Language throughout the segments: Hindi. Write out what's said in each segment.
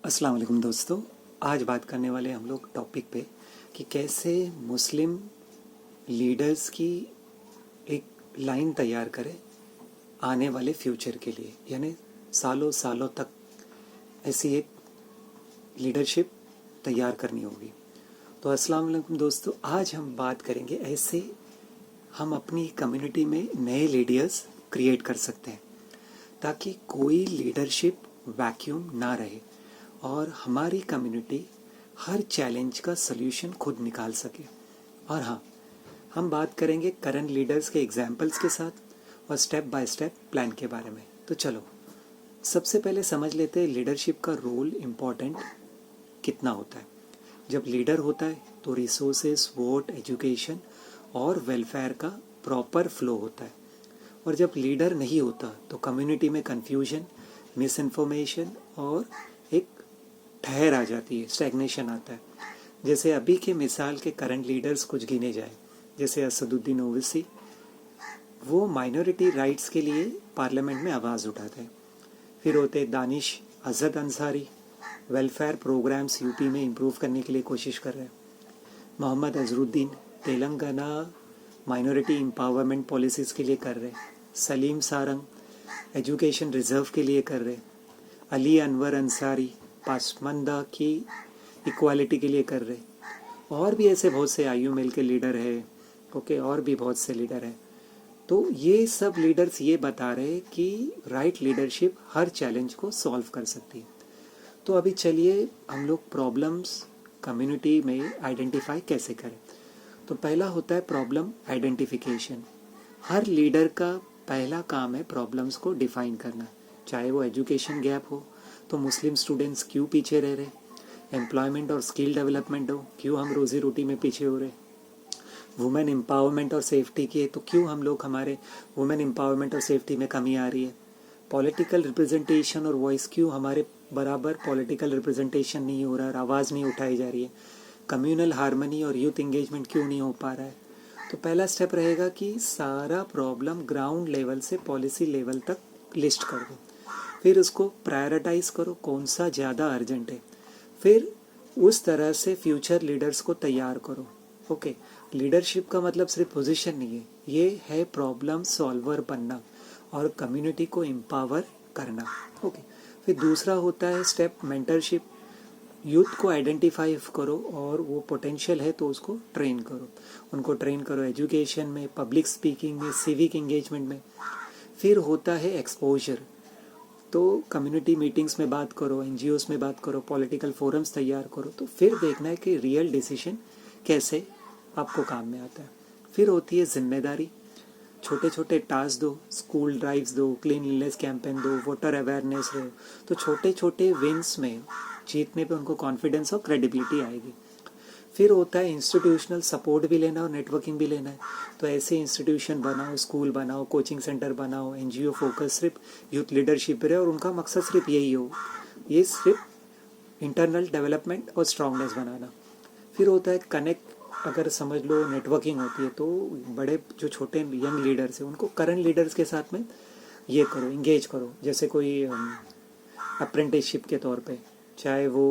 अस्सलाम वालेकुम दोस्तों। आज बात करने वाले हम लोग टॉपिक पे कि कैसे मुस्लिम लीडर्स की एक लाइन तैयार करें आने वाले फ्यूचर के लिए, यानी सालों सालों तक ऐसी एक लीडरशिप तैयार करनी होगी। तो अस्सलाम वालेकुम दोस्तों, आज हम बात करेंगे ऐसे हम अपनी कम्युनिटी में नए लीडर्स क्रिएट कर सकते हैं ताकि कोई लीडरशिप वैक्यूम ना रहे और हमारी कम्युनिटी हर चैलेंज का सल्यूशन खुद निकाल सके। और हाँ, हम बात करेंगे करंट लीडर्स के एग्जाम्पल्स के साथ और स्टेप बाय स्टेप प्लान के बारे में। तो चलो सबसे पहले समझ लेते हैं लीडरशिप का रोल इम्पॉर्टेंट कितना होता है। जब लीडर होता है तो रिसोर्सेस, वोट, एजुकेशन और वेलफेयर का प्रॉपर फ्लो होता है, और जब लीडर नहीं होता तो कम्युनिटी में कन्फ्यूजन, मिस इन्फॉर्मेशन और एक ठहर आ जाती है, स्टैग्नेशन आता है। जैसे अभी के मिसाल के करंट लीडर्स कुछ गिने जाए, जैसे असदुद्दीन ओवैसी, वो माइनॉरिटी राइट्स के लिए पार्लियामेंट में आवाज़ उठाते हैं। फिर होते Danish Asad Ansari, welfare programs UP में इम्प्रूव करने के लिए कोशिश कर रहे हैं। Mohammad Azharuddin Telangana minority empowerment policies के लिए कर रहे हैं। सलीम सारंग एजुकेशन रिजर्व के लिए कर रहे हैं। अली अनवर अंसारी पासमानदा की इक्वालिटी के लिए कर रहे हैं। और भी ऐसे बहुत से IUML के लीडर हैं, ओके, और भी बहुत से लीडर हैं। तो ये सब लीडर्स ये बता रहे हैं कि राइट लीडरशिप हर चैलेंज को सॉल्व कर सकती है। तो अभी चलिए हम लोग प्रॉब्लम्स कम्युनिटी में आइडेंटिफाई कैसे करें। तो पहला होता है प्रॉब्लम आइडेंटिफिकेशन। हर लीडर का पहला काम है प्रॉब्लम्स को डिफाइन करना। चाहे वो एजुकेशन गैप हो तो मुस्लिम स्टूडेंट्स क्यों पीछे रह रहे, एम्प्लॉयमेंट और स्किल डेवलपमेंट हो, क्यों हम रोजी रोटी में पीछे हो रहे, वुमेन एम्पावरमेंट और सेफ्टी की है तो क्यों हम लोग हमारे वुमेन एम्पावरमेंट और सेफ्टी में कमी आ रही है, पॉलिटिकल रिप्रेजेंटेशन और वॉइस क्यों हमारे बराबर पॉलिटिकल रिप्रेजेंटेशन नहीं हो रहा है, आवाज़ नहीं उठाई जा रही है, कम्युनल हार्मनी और यूथ इंगेजमेंट क्यों नहीं हो पा रहा है। तो पहला स्टेप रहेगा कि सारा प्रॉब्लम ग्राउंड लेवल से पॉलिसी लेवल तक लिस्ट कर दो। फिर उसको प्रायोरिटाइज करो, कौन सा ज़्यादा अर्जेंट है। फिर उस तरह से फ्यूचर लीडर्स को तैयार करो। ओके, लीडरशिप का मतलब सिर्फ पोजीशन नहीं है, ये है प्रॉब्लम सॉल्वर बनना और कम्युनिटी को एम्पावर करना। ओके, फिर दूसरा होता है स्टेप मेंटरशिप। यूथ को आइडेंटिफाई करो और वो पोटेंशियल है तो उसको ट्रेन करो, उनको ट्रेन करो एजुकेशन में, पब्लिक स्पीकिंग में, सिविक एंगेजमेंट में। फिर होता है एक्सपोजर। तो कम्युनिटी मीटिंग्स में बात करो, NGOs में बात करो, पॉलिटिकल फोरम्स तैयार करो। तो फिर देखना है कि रियल डिसीजन कैसे आपको काम में आता है। फिर होती है जिम्मेदारी। छोटे छोटे टास्क दो, स्कूल ड्राइव्स दो, क्लीनलीनेस कैंपेन दो, वोटर अवेयरनेस दो। तो छोटे छोटे विंस में जीतने पे उनको कॉन्फिडेंस और क्रेडिबिलिटी आएगी। फिर होता है इंस्टीट्यूशनल सपोर्ट भी लेना और नेटवर्किंग भी लेना है। तो ऐसे इंस्टीट्यूशन बनाओ, स्कूल बनाओ, कोचिंग सेंटर बनाओ, NGO फोकस सिर्फ यूथ लीडरशिप रहे और उनका मकसद सिर्फ यही हो, ये सिर्फ इंटरनल डेवलपमेंट और स्ट्रांगनेस बनाना। फिर होता है कनेक्ट। अगर समझ लो नेटवर्किंग होती है तो बड़े जो छोटे यंग लीडर्स हैं उनको करंट लीडर्स के साथ में ये करो, इंगेज करो। जैसे कोई अप्रेंटिसशिप के तौर पे, चाहे वो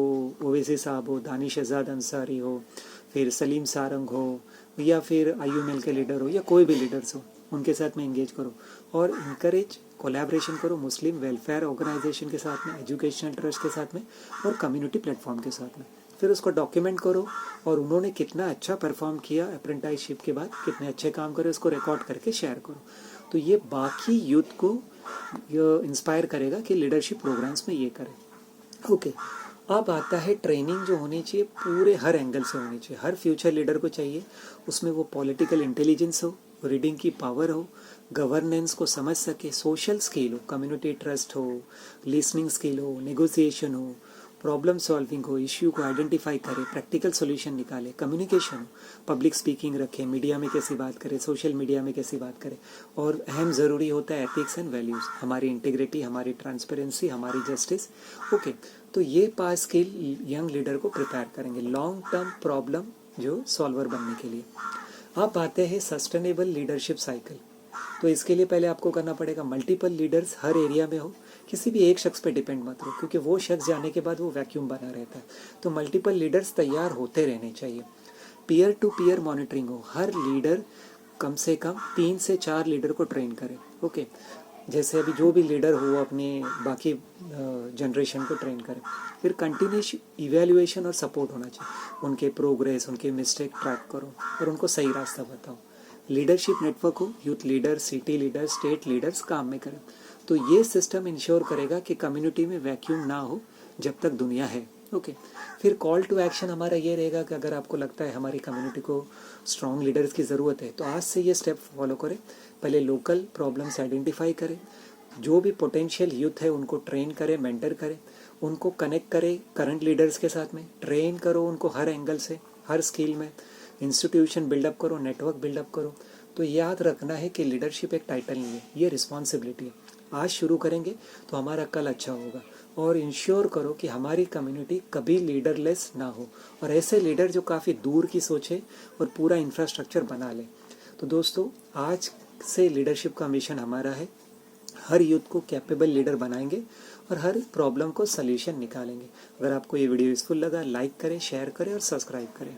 ओवैसी साहब हो, दानिश आज़ाद अंसारी हो, फिर सलीम सारंग हो, या फिर IUML के लीडर हो, या कोई भी लीडर्स हो, उनके साथ में इंगेज करो और इनकरेज कोलैबोरेशन करो मुस्लिम वेलफेयर ऑर्गेनाइजेशन के साथ में, एजुकेशनल ट्रस्ट के साथ में और कम्युनिटी प्लेटफॉर्म के साथ में। फिर उसको डॉक्यूमेंट करो और उन्होंने कितना अच्छा परफॉर्म किया अप्रेंटिसशिप के बाद, कितने अच्छे काम करे, उसको रिकॉर्ड करके शेयर करो। तो ये बाकी यूथ को इंस्पायर करेगा कि लीडरशिप प्रोग्राम्स में ये करें। ओके, अब आता है ट्रेनिंग जो होनी चाहिए, पूरे हर एंगल से होनी चाहिए। हर फ्यूचर लीडर को चाहिए उसमें वो पॉलिटिकल इंटेलिजेंस हो, रीडिंग की पावर हो, गवर्नेंस को समझ सके, सोशल स्किल हो, कम्युनिटी ट्रस्ट हो, लिसनिंग स्किल हो, नेगोशिएशन हो, प्रॉब्लम सॉल्विंग हो, इश्यू को आइडेंटिफाई करे, प्रैक्टिकल सोल्यूशन निकाले, कम्युनिकेशन हो, पब्लिक स्पीकिंग रखे, मीडिया में कैसी बात करे, सोशल मीडिया में कैसी बात करे, और अहम ज़रूरी होता है एथिक्स एंड वैल्यूज़, हमारी इंटीग्रिटी, हमारी ट्रांसपेरेंसी, हमारी जस्टिस। ओके, तो ये 5 स्किल यंग लीडर को प्रिपेयर करेंगे लॉन्ग टर्म प्रॉब्लम जो सॉल्वर बनने के लिए। अब आते हैं सस्टेनेबल लीडरशिप साइकिल। तो इसके लिए पहले आपको करना पड़ेगा मल्टीपल लीडर्स हर एरिया में हो, कि किसी भी एक शख्स पे डिपेंड मत रहो, क्योंकि वो शख्स जाने के बाद वो वैक्यूम बना रहता है। तो मल्टीपल लीडर्स तैयार होते रहने चाहिए। पीयर टू पीयर मॉनिटरिंग हो, हर लीडर कम से कम 3 से 4 लीडर को ट्रेन करे। ओके, जैसे अभी जो भी लीडर हो वो अपने बाकी जनरेशन को ट्रेन करे। फिर कंटिन्यूस इवैल्यूएशन और सपोर्ट होना चाहिए, उनके प्रोग्रेस, उनके मिस्टेक ट्रैक करो और उनको सही रास्ता बताओ। लीडरशिप नेटवर्क हो, youth leader, city leader, state leaders काम में करें। तो ये सिस्टम इंश्योर करेगा कि कम्युनिटी में वैक्यूम ना हो जब तक दुनिया है। ओके, फिर कॉल टू एक्शन हमारा ये रहेगा कि अगर आपको लगता है हमारी कम्युनिटी को स्ट्रॉन्ग लीडर्स की ज़रूरत है, तो आज से ये स्टेप फॉलो करें। पहले लोकल प्रॉब्लम्स आइडेंटिफाई करें, जो भी पोटेंशियल यूथ है उनको ट्रेन करें, मेंटर करें, उनको कनेक्ट करें करंट लीडर्स के साथ में, ट्रेन करो उनको हर एंगल से, हर स्किल में, इंस्टीट्यूशन बिल्डअप करो, नेटवर्क बिल्डअप करो। तो याद रखना है कि लीडरशिप एक टाइटल नहीं है, ये रिस्पॉन्सिबिलिटी है। आज शुरू करेंगे तो हमारा कल अच्छा होगा। और इंश्योर करो कि हमारी कम्युनिटी कभी लीडरलेस ना हो, और ऐसे लीडर जो काफ़ी दूर की सोचे और पूरा इंफ्रास्ट्रक्चर बना ले। तो दोस्तों, आज से लीडरशिप का मिशन हमारा है, हर यूथ को कैपेबल लीडर बनाएंगे और हर प्रॉब्लम को सल्यूशन निकालेंगे। अगर आपको ये वीडियो यूजफुल लगा, लाइक करें, शेयर करें और सब्सक्राइब करें।